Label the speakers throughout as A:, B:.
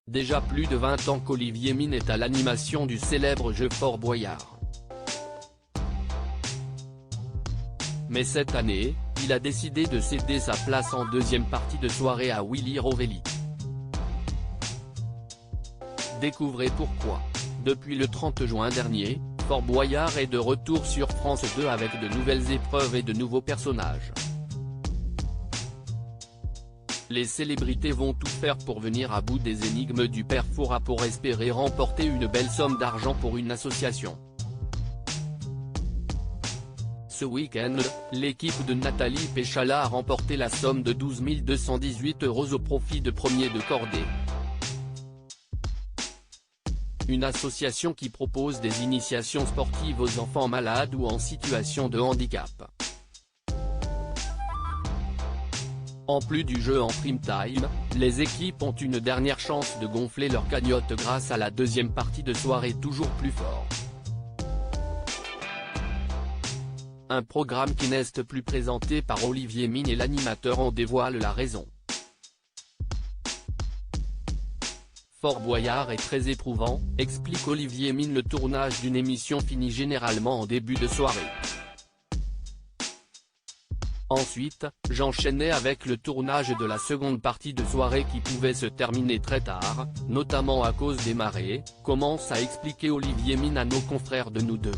A: Déjà plus de 20 ans qu'Olivier Mine est à l'animation du célèbre jeu Fort Boyard. Mais cette année, il a décidé de céder sa place en deuxième partie de soirée à Willy Rovelli. Découvrez pourquoi. Depuis le 30 juin dernier, Fort Boyard est de retour sur France 2 avec de nouvelles épreuves et de nouveaux personnages. Les célébrités vont tout faire pour venir à bout des énigmes du père Fouras pour espérer remporter une belle somme d'argent pour une association. Ce week-end, l'équipe de Nathalie Péchala a remporté la somme de 12 218 € au profit de Premier de Cordée. Une association qui propose des initiations sportives aux enfants malades ou en situation de handicap. En plus du jeu en prime time, les équipes ont une dernière chance de gonfler leur cagnotte grâce à la deuxième partie de soirée toujours plus fort. Un programme qui n'est plus présenté par Olivier Mine et l'animateur en dévoile la raison. Fort Boyard est très éprouvant, explique Olivier Mine. Le tournage d'une émission finit généralement en début de soirée. Ensuite, j'enchaînais avec le tournage de la seconde partie de soirée qui pouvait se terminer très tard, notamment à cause des marées, commence à expliquer Olivier Mine à nos confrères de Nous Deux.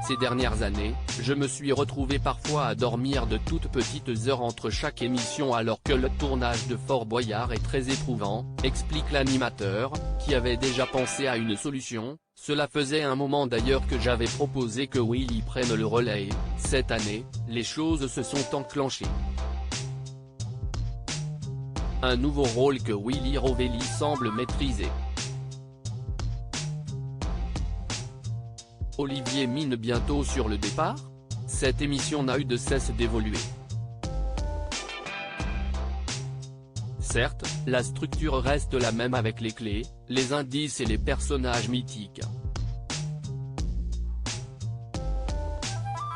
A: Ces dernières années, je me suis retrouvé parfois à dormir de toutes petites heures entre chaque émission alors que le tournage de Fort Boyard est très éprouvant, explique l'animateur, qui avait déjà pensé à une solution. Cela faisait un moment d'ailleurs que j'avais proposé que Willy prenne le relais et, cette année, les choses se sont enclenchées. Un nouveau rôle que Willy Rovelli semble maîtriser. Olivier Mine bientôt sur le départ? Cette émission n'a eu de cesse d'évoluer. Certes, la structure reste la même avec les clés, les indices et les personnages mythiques.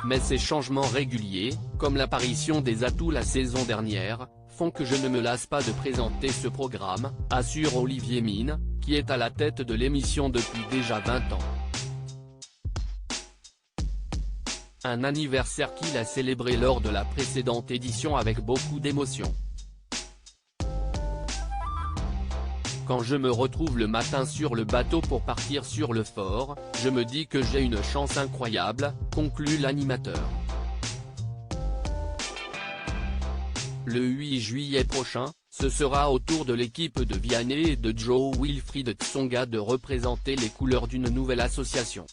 A: Mais ces changements réguliers, comme l'apparition des atouts la saison dernière, font que je ne me lasse pas de présenter ce programme, assure Olivier Mine, qui est à la tête de l'émission depuis déjà 20 ans. Un anniversaire qu'il a célébré lors de la précédente édition avec beaucoup d'émotion. Quand je me retrouve le matin sur le bateau pour partir sur le fort, je me dis que j'ai une chance incroyable, conclut l'animateur. Le 8 juillet prochain, ce sera au tour de l'équipe de Vianney et de Joe Wilfried Tsonga de représenter les couleurs d'une nouvelle association.